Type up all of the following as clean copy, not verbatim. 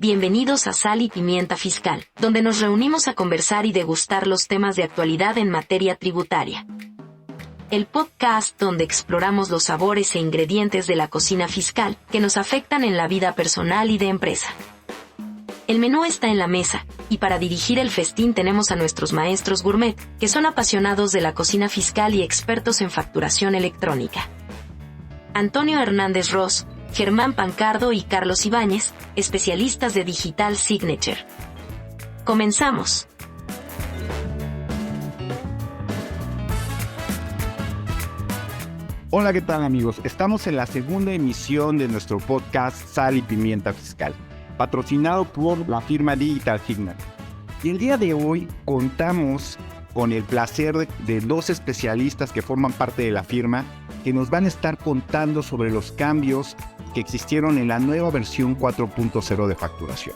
Bienvenidos a Sal y Pimienta Fiscal, donde nos reunimos a conversar y degustar los temas de actualidad en materia tributaria. El podcast donde exploramos los sabores e ingredientes de la cocina fiscal que nos afectan en la vida personal y de empresa. El menú está en la mesa, y para dirigir el festín tenemos a nuestros maestros gourmet, que son apasionados de la cocina fiscal y expertos en facturación electrónica. Antonio Hernández Ross, Germán Pancardo y Carlos Ibáñez, especialistas de Digital Signature. ¡Comenzamos! Hola, ¿qué tal, amigos? Estamos en la segunda emisión de nuestro podcast Sal y Pimienta Fiscal, patrocinado por la firma Digital Signature. Y el día de hoy contamos con el placer de dos especialistas que forman parte de la firma que nos van a estar contando sobre los cambios que existieron en la nueva versión 4.0 de facturación.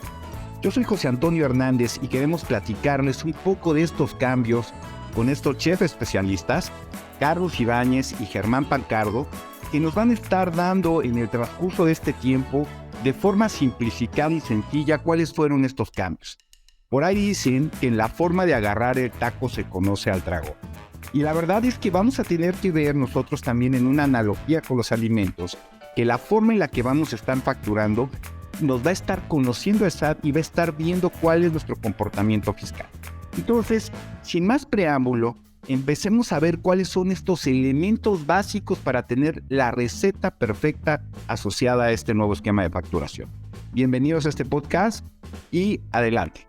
Yo soy José Antonio Hernández y queremos platicarles un poco de estos cambios con estos chefs especialistas, Carlos Ibáñez y Germán Pancardo, que nos van a estar dando en el transcurso de este tiempo, de forma simplificada y sencilla, cuáles fueron estos cambios. Por ahí dicen que en la forma de agarrar el taco se conoce al dragón. Y la verdad es que vamos a tener que ver nosotros también en una analogía con los alimentos, que la forma en la que vamos a estar facturando nos va a estar conociendo el SAT y va a estar viendo cuál es nuestro comportamiento fiscal. Entonces, sin más preámbulo, empecemos a ver cuáles son estos elementos básicos para tener la receta perfecta asociada a este nuevo esquema de facturación. Bienvenidos a este podcast y adelante.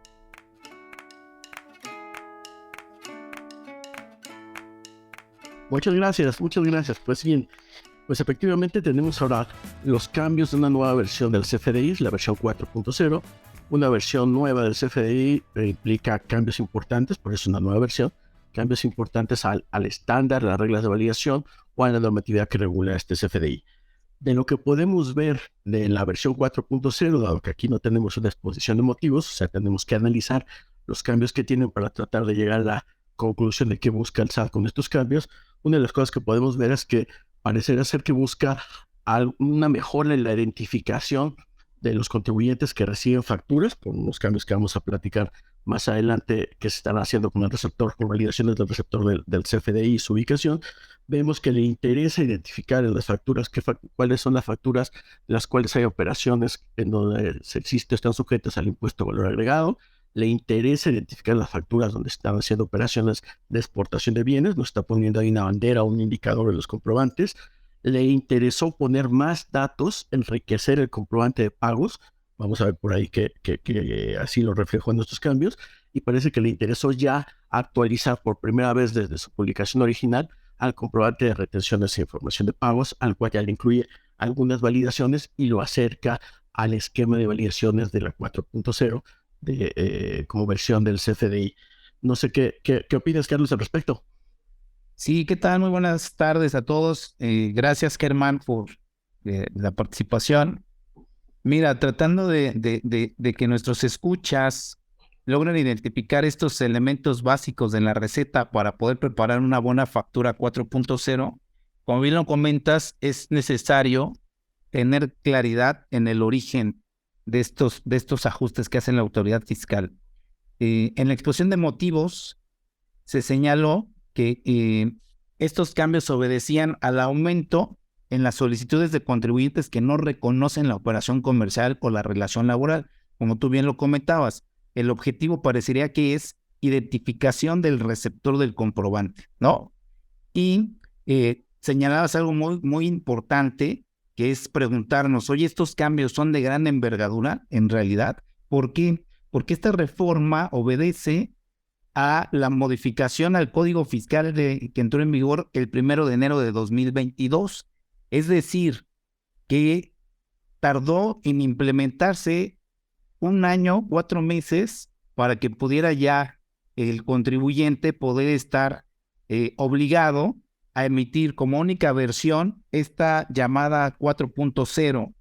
Muchas gracias. Pues bien, pues efectivamente tenemos ahora los cambios de una nueva versión del CFDI, la versión 4.0. Una versión nueva del CFDI implica cambios importantes, por eso es una nueva versión, cambios importantes al estándar, las reglas de validación o a la normatividad que regula este CFDI. De lo que podemos ver de la versión 4.0, dado que aquí no tenemos una exposición de motivos, o sea, tenemos que analizar los cambios que tienen para tratar de llegar a la conclusión de qué busca el SAT con estos cambios. Una de las cosas que podemos ver es que parecería ser que busca una mejora en la identificación de los contribuyentes que reciben facturas, con unos cambios que vamos a platicar más adelante que se están haciendo con el receptor, con validaciones del receptor del CFDI y su ubicación. Vemos que le interesa identificar en las facturas cuáles son las facturas en las cuales hay operaciones en donde están sujetas al impuesto de valor agregado. Le interesa identificar las facturas donde están haciendo operaciones de exportación de bienes, nos está poniendo ahí una bandera o un indicador de los comprobantes. Le interesó poner más datos, enriquecer el comprobante de pagos. Vamos a ver por ahí que así lo reflejó en estos cambios. Y parece que le interesó ya actualizar por primera vez desde su publicación original al comprobante de retenciones e información de pagos, al cual ya le incluye algunas validaciones y lo acerca al esquema de validaciones de la 4.0 como versión del CFDI. No sé qué opinas, Carlos, al respecto. Sí, ¿qué tal? Muy buenas tardes a todos. Gracias, Germán, por la participación. Mira, tratando de que nuestros escuchas logren identificar estos elementos básicos de la receta para poder preparar una buena factura 4.0, como bien lo comentas, es necesario tener claridad en el origen de estos ajustes que hace la autoridad fiscal. En la exposición de motivos se señaló que estos cambios obedecían al aumento en las solicitudes de contribuyentes que no reconocen la operación comercial o la relación laboral. Como tú bien lo comentabas, el objetivo parecería que es identificación del receptor del comprobante, ¿no? Y señalabas algo muy, muy importante, que es preguntarnos, oye, ¿estos cambios son de gran envergadura en realidad? ¿Por qué? Porque esta reforma obedece a la modificación al Código Fiscal que entró en vigor el 1 de enero de 2022. Es decir, que tardó en implementarse 1 año, 4 meses, para que pudiera ya el contribuyente poder estar obligado a emitir como única versión esta llamada 4.0.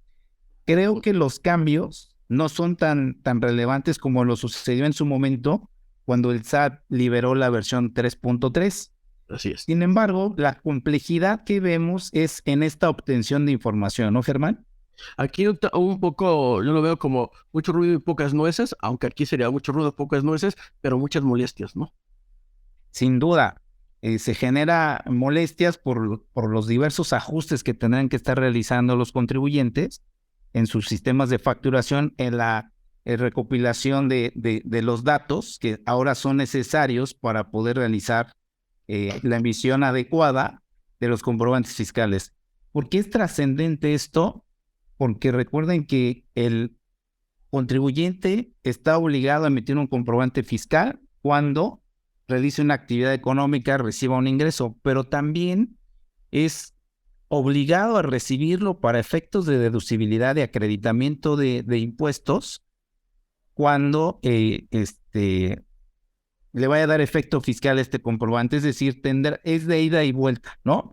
Creo que los cambios no son tan relevantes como lo sucedió en su momento cuando el SAT liberó la versión 3.3. Así es. Sin embargo, la complejidad que vemos es en esta obtención de información, ¿no, Germán? Aquí un poco, yo lo veo como mucho ruido y pocas nueces, aunque aquí sería mucho ruido, pocas nueces, pero muchas molestias, ¿no? Sin duda, se genera molestias por los diversos ajustes que tendrán que estar realizando los contribuyentes en sus sistemas de facturación, en la recopilación de los datos que ahora son necesarios para poder realizar la emisión adecuada de los comprobantes fiscales. ¿Por qué es trascendente esto? Porque recuerden que el contribuyente está obligado a emitir un comprobante fiscal cuando realice una actividad económica, reciba un ingreso, pero también es obligado a recibirlo para efectos de deducibilidad y acreditamiento de impuestos cuando le vaya a dar efecto fiscal a este comprobante, es decir, es de ida y vuelta, ¿no?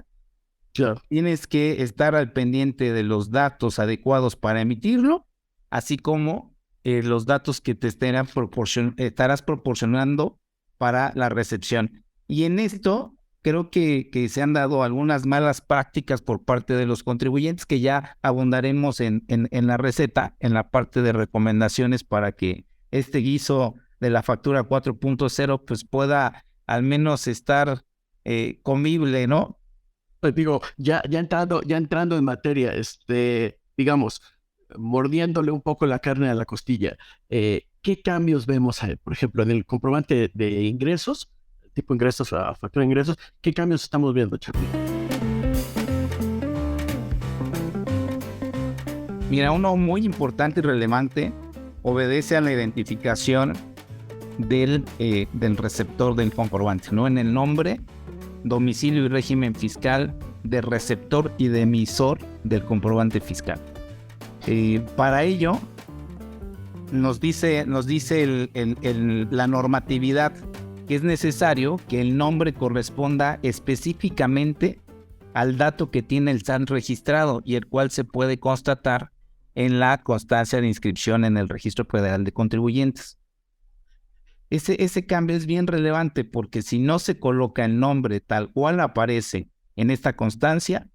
Claro. Tienes que estar al pendiente de los datos adecuados para emitirlo, así como los datos que te estarás proporcionando para la recepción. Y en esto creo que se han dado algunas malas prácticas por parte de los contribuyentes que ya abundaremos en la receta, en la parte de recomendaciones para que este guiso de la factura 4.0 pues pueda al menos estar comible, ¿no? Pues digo, ya entrando en materia, digamos, mordiéndole un poco la carne a la costilla, ¿qué cambios vemos, por ejemplo, en el comprobante de ingresos, tipo ingresos a factura de ingresos, qué cambios estamos viendo, Charlie? Mira, uno muy importante y relevante obedece a la identificación del receptor del comprobante, ¿no? En el nombre, domicilio y régimen fiscal de receptor y de emisor del comprobante fiscal. Para ello, nos dice la normatividad que es necesario que el nombre corresponda específicamente al dato que tiene el SAT registrado y el cual se puede constatar en la constancia de inscripción en el Registro Federal de Contribuyentes. Ese cambio es bien relevante porque si no se coloca el nombre tal cual aparece en esta constancia,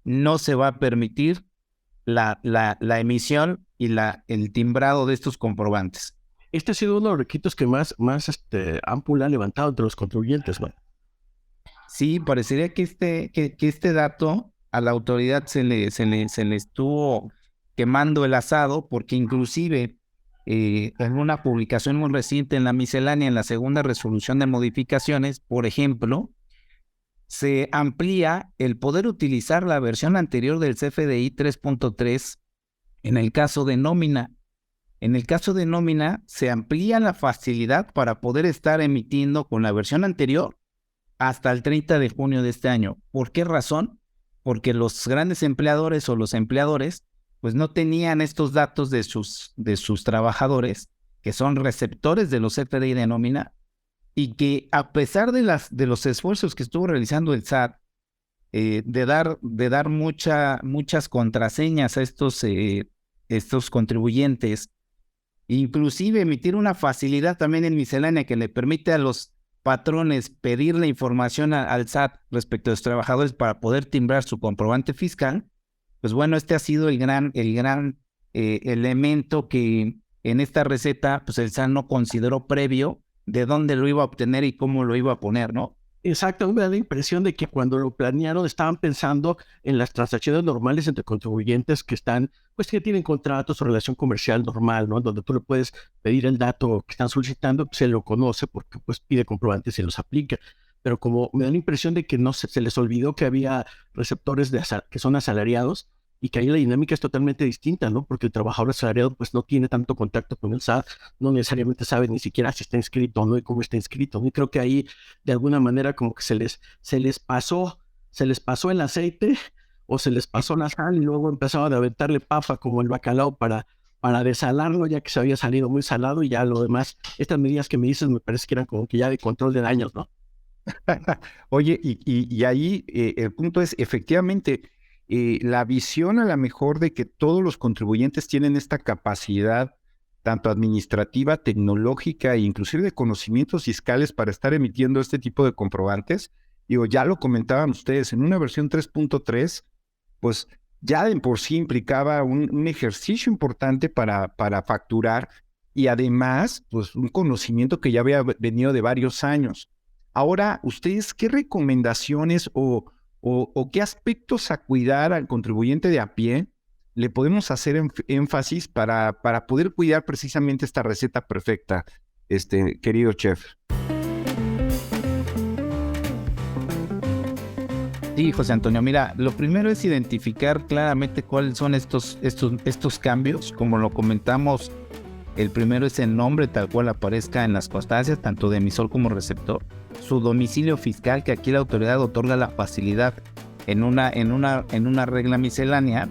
no se va a permitir la emisión y el timbrado de estos comprobantes. Este ha sido uno de los requisitos que más ámpula ha levantado entre los contribuyentes, ¿no? Sí, parecería que este dato a la autoridad se le estuvo quemando el asado porque inclusive en una publicación muy reciente en la miscelánea, en la segunda resolución de modificaciones, por ejemplo, se amplía el poder utilizar la versión anterior del CFDI 3.3 en el caso de nómina. En el caso de nómina, se amplía la facilidad para poder estar emitiendo con la versión anterior hasta el 30 de junio de este año. ¿Por qué razón? Porque los grandes empleadores o los empleadores pues no tenían estos datos de sus trabajadores, que son receptores de los CFDI de nómina, y que a pesar de los esfuerzos que estuvo realizando el SAT, de dar muchas contraseñas a estos contribuyentes, inclusive emitir una facilidad también en miscelánea que le permite a los patrones pedir la información al SAT respecto a los trabajadores para poder timbrar su comprobante fiscal, pues bueno, este ha sido el gran elemento que en esta receta pues el SAT no consideró previo de dónde lo iba a obtener y cómo lo iba a poner, ¿no? Exacto, me da la impresión de que cuando lo planearon estaban pensando en las transacciones normales entre contribuyentes que que tienen contratos o relación comercial normal, ¿no? Donde tú le puedes pedir el dato que están solicitando, se lo conoce porque pues pide comprobantes y se los aplica. Pero como me da la impresión de que no se les olvidó que había receptores que son asalariados y que ahí la dinámica es totalmente distinta, ¿no? Porque el trabajador asalariado pues no tiene tanto contacto con el SAT, no necesariamente sabe ni siquiera si está inscrito o no y cómo está inscrito, ¿no? Y creo que ahí de alguna manera como que se les pasó el aceite o se les pasó la sal y luego empezaron a aventarle papa como el bacalao para desalarlo ya que se había salido muy salado y ya lo demás, estas medidas que me dices me parece que eran como que ya de control de daños, ¿no? Oye, y ahí el punto es efectivamente la visión a la mejor de que todos los contribuyentes tienen esta capacidad tanto administrativa, tecnológica e inclusive de conocimientos fiscales para estar emitiendo este tipo de comprobantes. Digo, ya lo comentaban ustedes, en una versión 3.3, pues ya de por sí implicaba un ejercicio importante para facturar y además, pues un conocimiento que ya había venido de varios años. Ahora, ¿ustedes qué recomendaciones o qué aspectos a cuidar al contribuyente de a pie le podemos hacer énfasis para poder cuidar precisamente esta receta perfecta, querido chef? Sí, José Antonio, mira, lo primero es identificar claramente cuáles son estos cambios. Como lo comentamos, el primero es el nombre tal cual aparezca en las constancias, tanto de emisor como receptor. Su domicilio fiscal, que aquí la autoridad otorga la facilidad en una regla miscelánea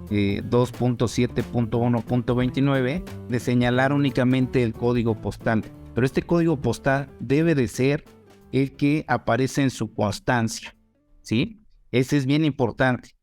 2.7.1.29 de señalar únicamente el código postal. Pero este código postal debe de ser el que aparece en su constancia, ¿sí? Ese es bien importante.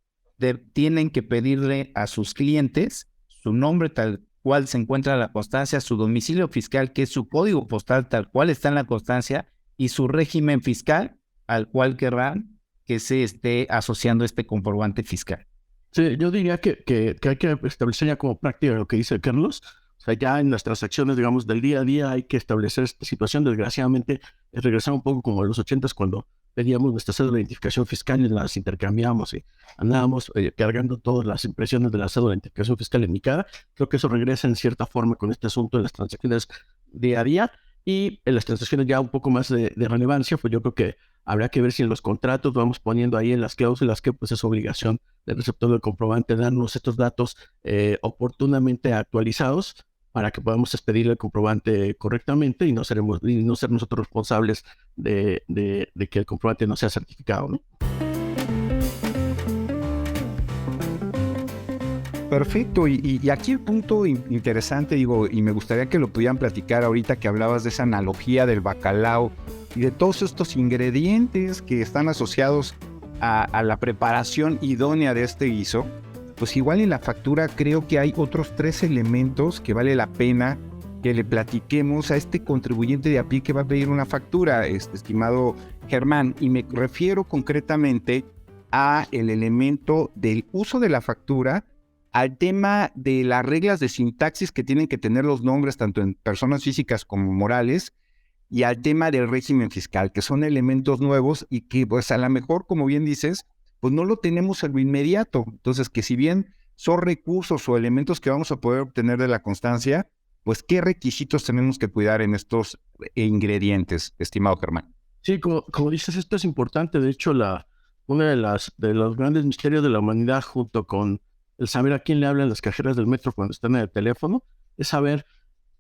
Tienen que pedirle a sus clientes su nombre tal cual se encuentra en la constancia, su domicilio fiscal, que es su código postal tal cual está en la constancia, y su régimen fiscal al cual querrán que se esté asociando este comprobante fiscal. Sí, yo diría que hay que establecer ya como práctica lo que dice Carlos. O sea, ya en las transacciones, digamos, del día a día hay que establecer esta situación. Desgraciadamente, es regresar un poco como a los 80s cuando teníamos nuestra cédula de identificación fiscal y las intercambiamos y andábamos cargando todas las impresiones de la cédula de identificación fiscal en mi cara. Creo que eso regresa en cierta forma con este asunto de las transacciones día a día. Y en las transacciones ya un poco más de relevancia, pues yo creo que habrá que ver si en los contratos vamos poniendo ahí en las cláusulas que pues es obligación del receptor del comprobante darnos estos datos oportunamente actualizados para que podamos expedir el comprobante correctamente y no ser nosotros responsables de que el comprobante no sea certificado, ¿no? Perfecto, y aquí el punto interesante, digo, y me gustaría que lo pudieran platicar ahorita que hablabas de esa analogía del bacalao y de todos estos ingredientes que están asociados a la preparación idónea de este guiso, pues igual en la factura creo que hay otros 3 elementos que vale la pena que le platiquemos a este contribuyente de a pie que va a pedir una factura, estimado Germán, y me refiero concretamente a el elemento del uso de la factura, al tema de las reglas de sintaxis que tienen que tener los nombres tanto en personas físicas como morales, y al tema del régimen fiscal, que son elementos nuevos y que pues a lo mejor, como bien dices, pues no lo tenemos en lo inmediato. Entonces, que si bien son recursos o elementos que vamos a poder obtener de la constancia, pues qué requisitos tenemos que cuidar en estos ingredientes, estimado Germán. Sí, como dices, esto es importante. De hecho, uno de los grandes misterios de la humanidad, junto con el saber a quién le hablan las cajeras del metro cuando están en el teléfono, es saber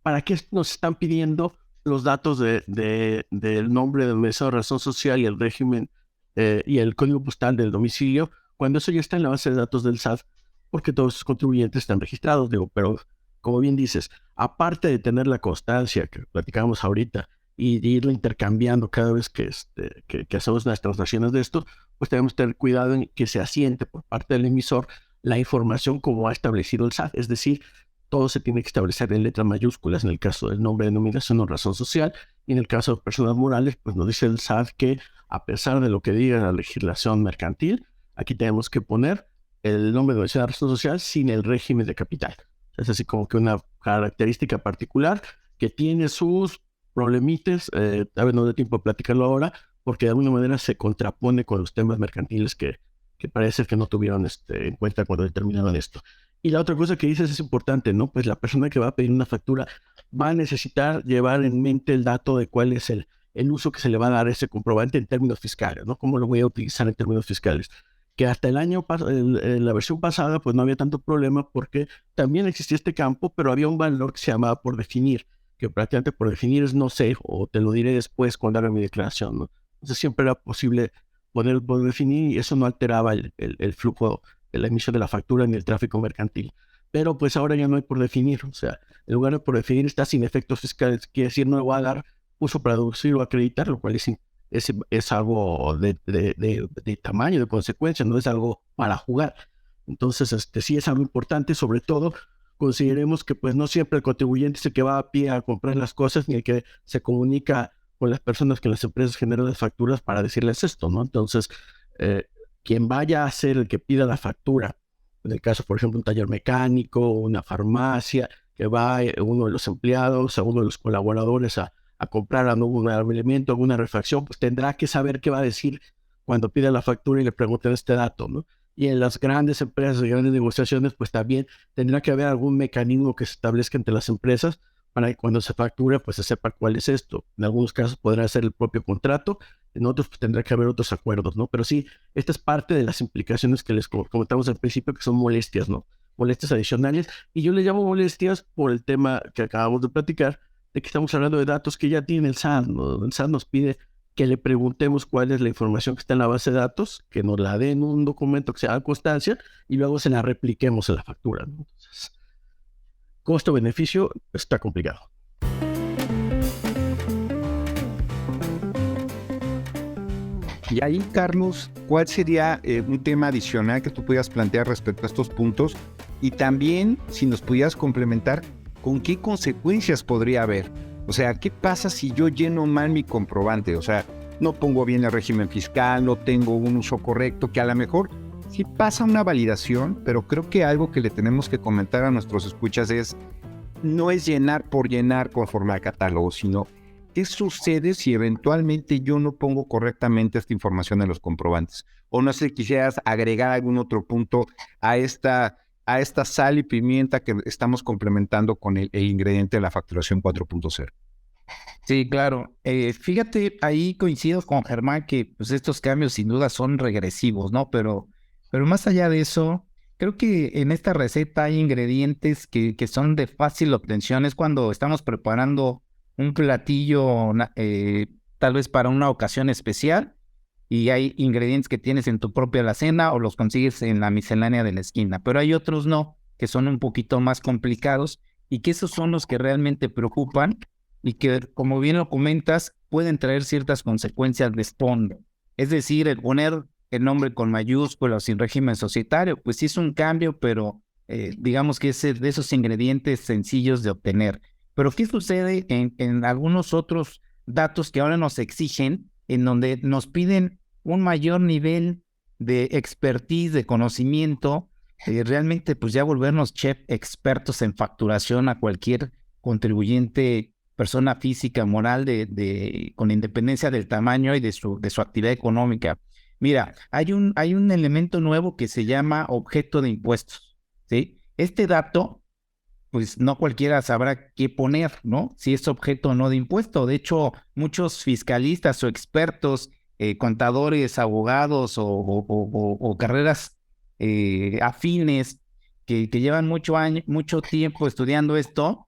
para qué nos están pidiendo los datos del nombre del emisor de razón social y el régimen y el código postal del domicilio, cuando eso ya está en la base de datos del SAT, porque todos los contribuyentes están registrados. Digo, pero como bien dices, aparte de tener la constancia que platicábamos ahorita y de irla intercambiando cada vez que hacemos unas transacciones de esto, pues tenemos que tener cuidado en que se asiente por parte del emisor la información como ha establecido el SAT, es decir, todo se tiene que establecer en letras mayúsculas en el caso del nombre, denominación o razón social, y en el caso de personas morales, pues nos dice el SAT que a pesar de lo que diga la legislación mercantil, aquí tenemos que poner el nombre, denominación o razón social sin el régimen de capital. Es así como que una característica particular que tiene sus problemitas, a ver, no da tiempo de platicarlo ahora, porque de alguna manera se contrapone con los temas mercantiles que parece que no tuvieron en cuenta cuando determinaron esto. Y la otra cosa que dices es importante, ¿no? Pues la persona que va a pedir una factura va a necesitar llevar en mente el dato de cuál es el uso que se le va a dar a ese comprobante en términos fiscales, ¿no? ¿Cómo lo voy a utilizar en términos fiscales? Que hasta el año pasado, la versión pasada, pues no había tanto problema porque también existía este campo, pero había un valor que se llamaba por definir, que prácticamente por definir es no sé, o te lo diré después cuando haga mi declaración, ¿no? Entonces siempre era posible poder por definir y eso no alteraba el flujo de la emisión de la factura ni el tráfico mercantil. Pero pues ahora ya no hay por definir, o sea, en lugar de por definir está sin efectos fiscales, quiere decir no le va a dar uso para deducir o acreditar, lo cual es algo de tamaño, de consecuencia, no es algo para jugar. Entonces, sí es algo importante, sobre todo consideremos que pues no siempre el contribuyente es el que va a pie a comprar las cosas ni el que se comunica con las personas que las empresas generan las facturas para decirles esto, ¿no? Entonces, quien vaya a ser el que pida la factura En el caso, por ejemplo, un taller mecánico, una farmacia, que va uno de los empleados, a uno de los colaboradores a comprar algún elemento, alguna refacción, pues tendrá que saber qué va a decir cuando pida la factura y le pregunten este dato, ¿no? Y en las grandes empresas, grandes negociaciones, pues también tendrá que haber algún mecanismo que se establezca entre las empresas para que cuando se facture, pues se sepa cuál es esto. En algunos casos podrá ser el propio contrato, en otros pues, tendrá que haber otros acuerdos, ¿no? Pero sí, esta es parte de las implicaciones que les comentamos al principio, que son molestias, ¿no? Molestias adicionales, y yo le llamo molestias por el tema que acabamos de platicar, de que estamos hablando de datos que ya tiene el SAT, ¿no? El SAT nos pide que le preguntemos cuál es la información que está en la base de datos, que nos la dé en un documento que se haga constancia, y luego se la repliquemos en la factura, ¿no? Entonces, costo-beneficio está complicado. Y ahí, Carlos, ¿cuál sería un tema adicional que tú pudieras plantear respecto a estos puntos? Y también, si nos pudieras complementar, ¿con qué consecuencias podría haber? O sea, ¿qué pasa si yo lleno mal mi comprobante? O sea, no pongo bien el régimen fiscal, no tengo un uso correcto, que a lo mejor sí pasa una validación, pero creo que algo que le tenemos que comentar a nuestros escuchas no es llenar por llenar conforme al catálogo, sino ¿qué sucede si eventualmente yo no pongo correctamente esta información en los comprobantes? O no sé, quisieras agregar algún otro punto a esta sal y pimienta que estamos complementando con el ingrediente de la facturación 4.0. Sí, claro. Fíjate, ahí coincido con Germán que pues, estos cambios sin duda son regresivos, ¿no? Pero más allá de eso, creo que en esta receta hay ingredientes que son de fácil obtención. Es cuando estamos preparando un platillo tal vez para una ocasión especial y hay ingredientes que tienes en tu propia alacena o los consigues en la miscelánea de la esquina, pero hay otros no, que son un poquito más complicados y que esos son los que realmente preocupan y que, como bien lo comentas, pueden traer ciertas consecuencias de fondo. Es decir, el poner el nombre con mayúsculas sin régimen societario, pues sí es un cambio, pero digamos que es de esos ingredientes sencillos de obtener. Pero ¿qué sucede en algunos otros datos que ahora nos exigen, en donde nos piden un mayor nivel de expertise, de conocimiento, realmente pues ya volvernos chef expertos en facturación a cualquier contribuyente, persona física, moral, con independencia del tamaño y de su actividad económica? Mira, hay un elemento nuevo que se llama objeto de impuestos, ¿sí? Este dato pues no cualquiera sabrá qué poner, ¿no? Si es objeto o no de impuesto. De hecho, muchos fiscalistas o expertos, contadores, abogados o carreras afines que llevan mucho tiempo estudiando esto,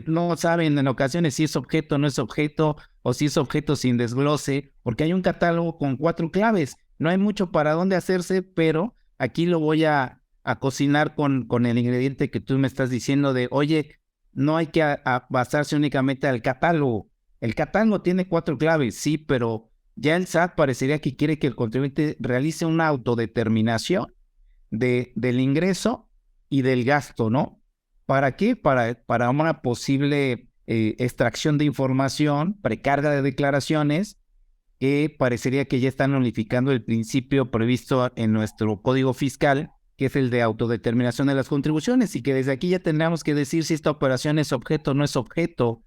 no saben en ocasiones si es objeto o no es objeto, o si es objeto sin desglose, porque hay un catálogo con 4 claves. No hay mucho para dónde hacerse, pero aquí lo voy a cocinar con el ingrediente que tú me estás diciendo de, oye, no hay que basarse únicamente al catálogo. El catálogo tiene 4 claves, sí, pero ya el SAT parecería que quiere que el contribuyente realice una autodeterminación del ingreso y del gasto, ¿no? ¿Para qué? Para una posible extracción de información, precarga de declaraciones, que parecería que ya están nulificando el principio previsto en nuestro Código Fiscal, que es el de autodeterminación de las contribuciones, y que desde aquí ya tendríamos que decir si esta operación es objeto o no es objeto,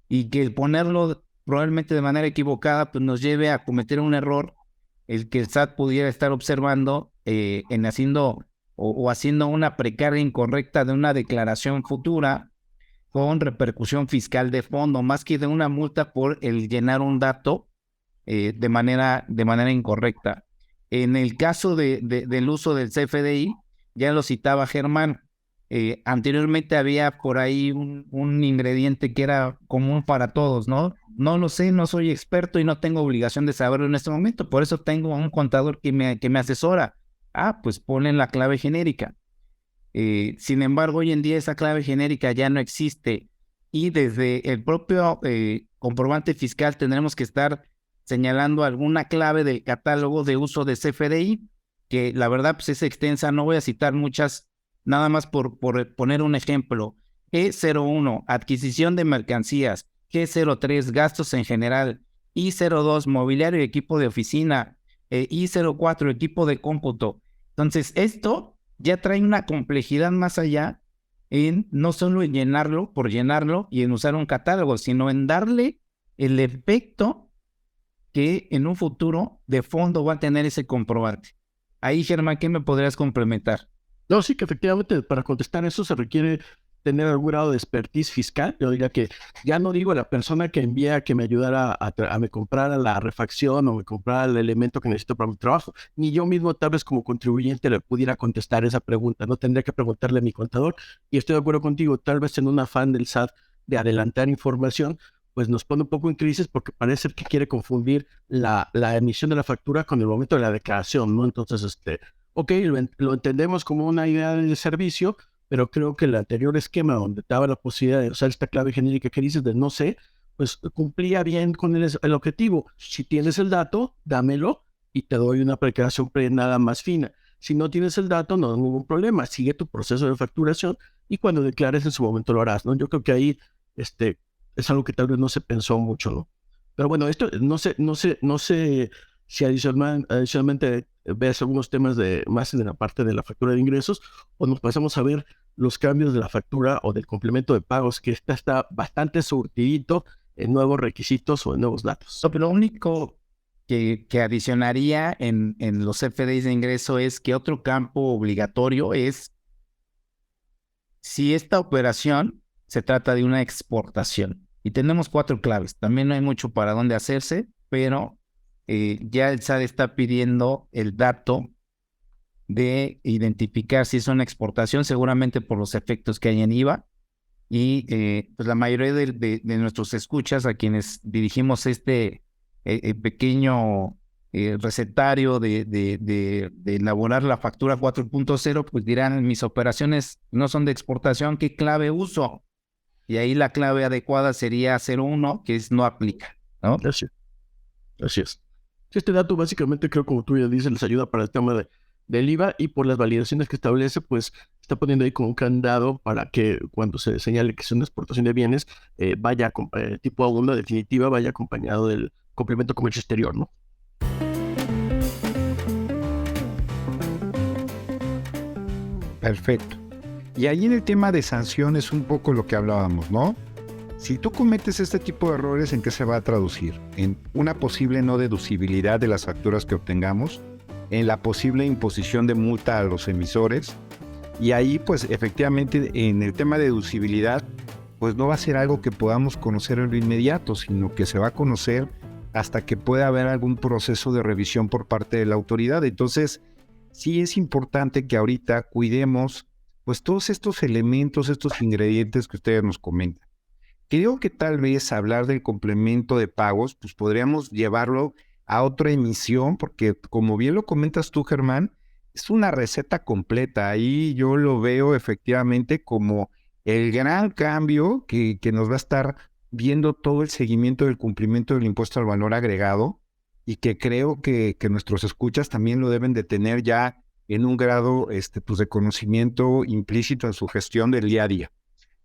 y que ponerlo probablemente de manera equivocada pues nos lleve a cometer un error, el que el SAT pudiera estar observando en haciendo haciendo una precarga incorrecta de una declaración futura con repercusión fiscal de fondo, más que de una multa por el llenar un dato de manera incorrecta. En el caso del uso del CFDI, ya lo citaba Germán, anteriormente había por ahí un ingrediente que era común para todos, ¿no? No lo sé, no soy experto y no tengo obligación de saberlo en este momento, por eso tengo a un contador que me asesora. Pues ponen la clave genérica. Sin embargo, hoy en día esa clave genérica ya no existe y desde el propio comprobante fiscal tendremos que estar señalando alguna clave del catálogo de uso de CFDI, que la verdad pues es extensa, no voy a citar muchas, nada más por poner un ejemplo. E01, adquisición de mercancías. G03, gastos en general. I02, mobiliario y equipo de oficina. I04, equipo de cómputo. Entonces, esto ya trae una complejidad más allá en no solo en llenarlo por llenarlo y en usar un catálogo, sino en darle el efecto que en un futuro de fondo va a tener ese comprobante. Ahí, Germán, ¿qué me podrías complementar? No, sí, que efectivamente para contestar eso se requiere tener algún grado de expertise fiscal. Yo diría que ya no digo a la persona que envía que me ayudara a me comprara la refacción o me comprara el elemento que necesito para mi trabajo, ni yo mismo tal vez como contribuyente le pudiera contestar esa pregunta, no tendría que preguntarle a mi contador. Y estoy de acuerdo contigo, tal vez en un afán del SAT de adelantar información, pues nos pone un poco en crisis porque parece que quiere confundir la emisión de la factura con el momento de la declaración, ¿no? Entonces, ok, lo entendemos como una idea de servicio, pero creo que el anterior esquema donde te daba la posibilidad de usar esta clave genérica que dices de no sé, pues cumplía bien con el objetivo. Si tienes el dato, dámelo y te doy una declaración nada más fina. Si no tienes el dato, no hay ningún problema. Sigue tu proceso de facturación y cuando declares en su momento lo harás, ¿no? Yo creo que ahí es algo que tal vez no se pensó mucho, ¿no? Pero bueno, esto no sé si adicionalmente ves algunos temas más de la parte de la factura de ingresos o nos pasamos a ver los cambios de la factura o del complemento de pagos, que está bastante surtidito en nuevos requisitos o en nuevos datos. No, pero lo único que adicionaría en los CFDIs de ingreso es que otro campo obligatorio es si esta operación se trata de una exportación. Y tenemos 4 claves. También no hay mucho para dónde hacerse, pero ya el SAT está pidiendo el dato de identificar si es una exportación, seguramente por los efectos que hay en IVA. Y pues la mayoría de nuestros escuchas, a quienes dirigimos este pequeño recetario de elaborar la factura 4.0, pues dirán, mis operaciones no son de exportación, ¿qué clave uso? Y ahí la clave adecuada sería 01, que es no aplica, ¿no? Así es. Este dato básicamente creo, como tú ya dices, les ayuda para el tema del IVA y por las validaciones que establece, pues está poniendo ahí como un candado para que cuando se señale que es una exportación de bienes, vaya tipo A1 definitiva, vaya acompañado del complemento comercio exterior, ¿no? Perfecto. Y ahí en el tema de sanciones un poco lo que hablábamos, ¿no? Si tú cometes este tipo de errores, ¿en qué se va a traducir? En una posible no deducibilidad de las facturas que obtengamos, en la posible imposición de multa a los emisores, y ahí pues efectivamente en el tema de deducibilidad, pues no va a ser algo que podamos conocer en lo inmediato, sino que se va a conocer hasta que pueda haber algún proceso de revisión por parte de la autoridad. Entonces, sí es importante que ahorita cuidemos pues todos estos elementos, estos ingredientes que ustedes nos comentan. Creo que tal vez hablar del complemento de pagos, pues podríamos llevarlo a otra emisión, porque como bien lo comentas tú, Germán, es una receta completa. Ahí yo lo veo efectivamente como el gran cambio que nos va a estar viendo todo el seguimiento del cumplimiento del impuesto al valor agregado y que creo que nuestros escuchas también lo deben de tener ya en un grado pues de conocimiento implícito en su gestión del día a día.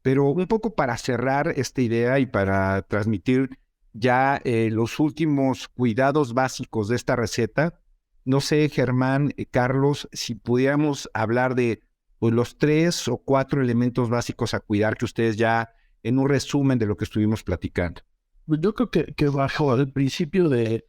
Pero un poco para cerrar esta idea y para transmitir ya los últimos cuidados básicos de esta receta, no sé, Germán, Carlos, si pudiéramos hablar de pues, los 3 o 4 elementos básicos a cuidar que ustedes ya en un resumen de lo que estuvimos platicando. Yo creo que bajo el principio de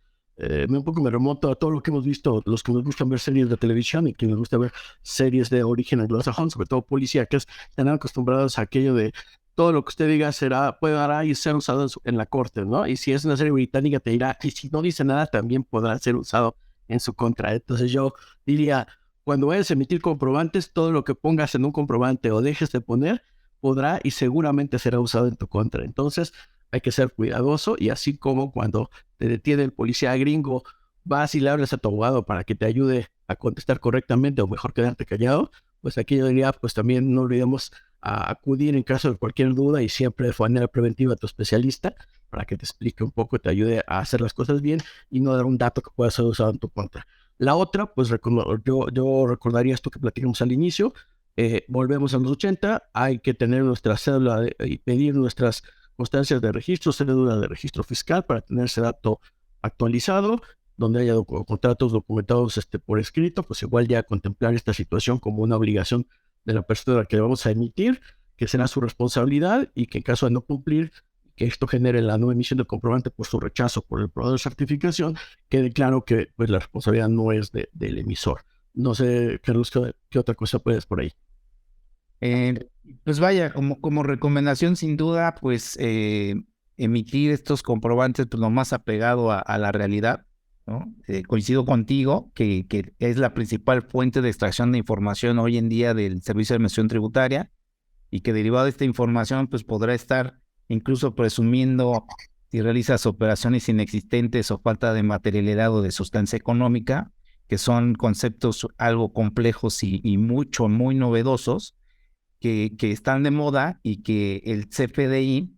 un poco me remonto a todo lo que hemos visto, los que nos gustan ver series de televisión y que nos gusta ver series de origen anglosajón, sobre todo policíacas, están acostumbrados a aquello de todo lo que usted diga puede y ser usado en la corte, ¿no? Y si es una serie británica te dirá, y si no dice nada también podrá ser usado en su contra. Entonces yo diría, cuando vayas a emitir comprobantes, todo lo que pongas en un comprobante o dejes de poner, podrá y seguramente será usado en tu contra. Entonces hay que ser cuidadoso y así como cuando te detiene el policía gringo, vas y le hablas a tu abogado para que te ayude a contestar correctamente o mejor quedarte callado, pues aquí yo diría, pues también no olvidemos a acudir en caso de cualquier duda y siempre de manera preventiva a tu especialista para que te explique un poco, te ayude a hacer las cosas bien y no dar un dato que pueda ser usado en tu contra. La otra, pues yo recordaría esto que platicamos al inicio, volvemos a los 80, hay que tener nuestra cédula y pedir nuestras constancias de registro, cédula de registro fiscal para tener ese dato actualizado donde haya contratos documentados por escrito, pues igual ya contemplar esta situación como una obligación de la persona a la que le vamos a emitir, que será su responsabilidad y que en caso de no cumplir, que esto genere la no emisión del comprobante por su rechazo por el proveedor de certificación, quede claro que pues, la responsabilidad no es del emisor. No sé, Carlos, ¿qué otra cosa puedes por ahí? Pues vaya, como recomendación sin duda, pues emitir estos comprobantes pues, lo más apegado a la realidad, ¿no? Coincido contigo que es la principal fuente de extracción de información hoy en día del Servicio de Administración Tributaria y que derivado de esta información pues podrá estar incluso presumiendo si realizas operaciones inexistentes o falta de materialidad o de sustancia económica, que son conceptos algo complejos y muy novedosos, que están de moda y que el CFDI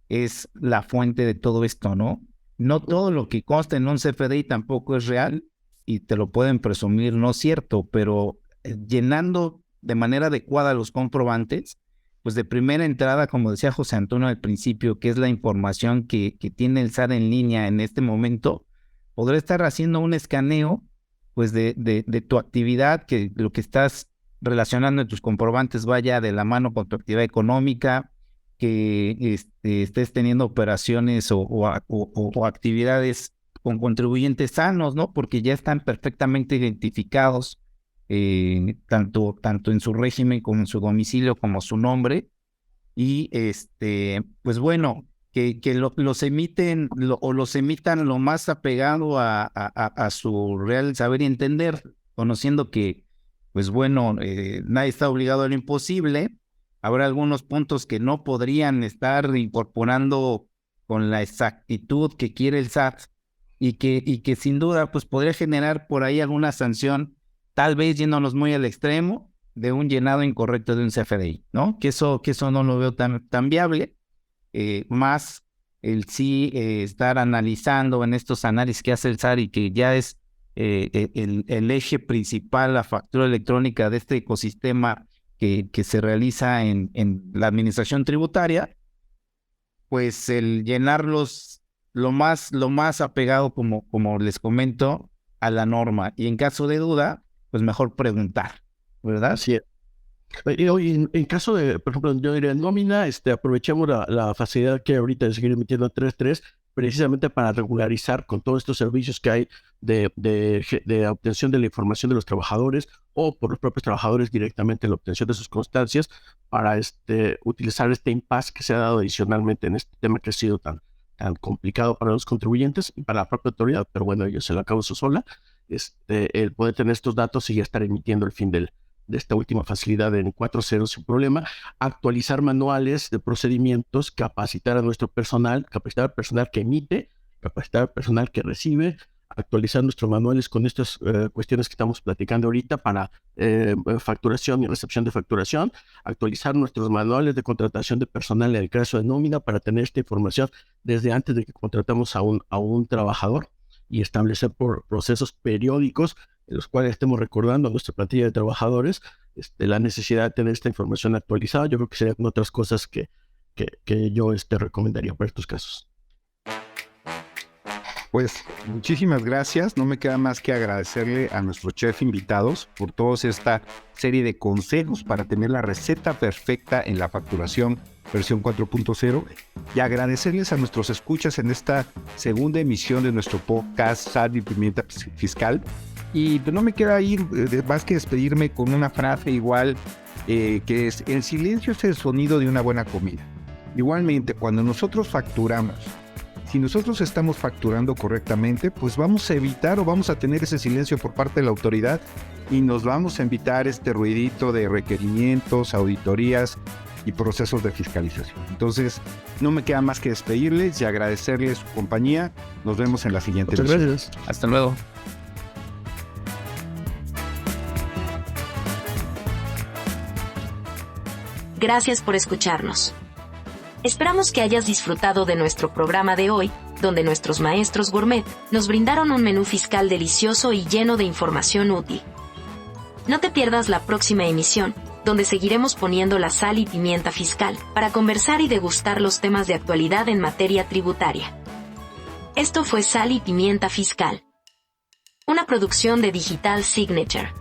es la fuente de todo esto, ¿no? No todo lo que consta en un CFDI tampoco es real y te lo pueden presumir, no es cierto, pero llenando de manera adecuada los comprobantes, pues de primera entrada, como decía José Antonio al principio, que es la información que tiene el SAT en línea en este momento, podrá estar haciendo un escaneo pues de tu actividad, que lo que estás relacionando en tus comprobantes vaya de la mano con tu actividad económica, que estés teniendo operaciones o actividades con contribuyentes sanos, ¿no? Porque ya están perfectamente identificados, tanto en su régimen como en su domicilio como su nombre. Y pues bueno, que los emitan lo más apegado a su real saber y entender, conociendo que pues bueno, nadie está obligado a lo imposible. Habrá algunos puntos que no podrían estar incorporando con la exactitud que quiere el SAT y que sin duda pues podría generar por ahí alguna sanción, tal vez yéndonos muy al extremo de un llenado incorrecto de un CFDI, ¿no? Que eso no lo veo tan viable, más el sí estar analizando en estos análisis que hace el SAT y que ya es el eje principal, la factura electrónica de este ecosistema que se realiza en la administración tributaria, pues el llenarlos lo más apegado, como les comento, a la norma. Y en caso de duda, pues mejor preguntar, ¿verdad? Así es. Y hoy, en caso de, por ejemplo, yo diría nómina, aprovechemos la facilidad que hay ahorita de seguir emitiendo 3.3 precisamente para regularizar con todos estos servicios que hay de obtención de la información de los trabajadores o por los propios trabajadores directamente en la obtención de sus constancias para utilizar este impasse que se ha dado adicionalmente en este tema que ha sido tan complicado para los contribuyentes y para la propia autoridad, pero bueno, ellos se lo acabó su sola, el poder tener estos datos y ya estar emitiendo el fin de esta última facilidad en 4.0 sin problema, actualizar manuales de procedimientos, capacitar a nuestro personal, capacitar al personal que emite, capacitar al personal que recibe, actualizar nuestros manuales con estas cuestiones que estamos platicando ahorita para facturación y recepción de facturación, actualizar nuestros manuales de contratación de personal en el caso de nómina para tener esta información desde antes de que contratamos a un trabajador y establecer procesos periódicos en los cuales estemos recordando a nuestra plantilla de trabajadores la necesidad de tener esta información actualizada. Yo creo que serían otras cosas que yo recomendaría para estos casos. Pues muchísimas gracias. No me queda más que agradecerle a nuestros chef invitados por toda esta serie de consejos para tener la receta perfecta en la facturación versión 4.0 y agradecerles a nuestros escuchas en esta segunda emisión de nuestro podcast Sal y Pimienta Fiscal. Y no me queda ir más que despedirme con una frase igual que es: el silencio es el sonido de una buena comida. Igualmente, cuando nosotros facturamos, si nosotros estamos facturando correctamente, pues vamos a evitar o vamos a tener ese silencio por parte de la autoridad y nos vamos a evitar este ruidito de requerimientos, auditorías y procesos de fiscalización. Entonces, no me queda más que despedirles y agradecerles su compañía. Nos vemos en la siguiente emisión. Muchas gracias. Hasta luego. Gracias por escucharnos. Esperamos que hayas disfrutado de nuestro programa de hoy, donde nuestros maestros gourmet nos brindaron un menú fiscal delicioso y lleno de información útil. No te pierdas la próxima emisión, donde seguiremos poniendo la sal y pimienta fiscal para conversar y degustar los temas de actualidad en materia tributaria. Esto fue Sal y Pimienta Fiscal. Una producción de Digital Signature.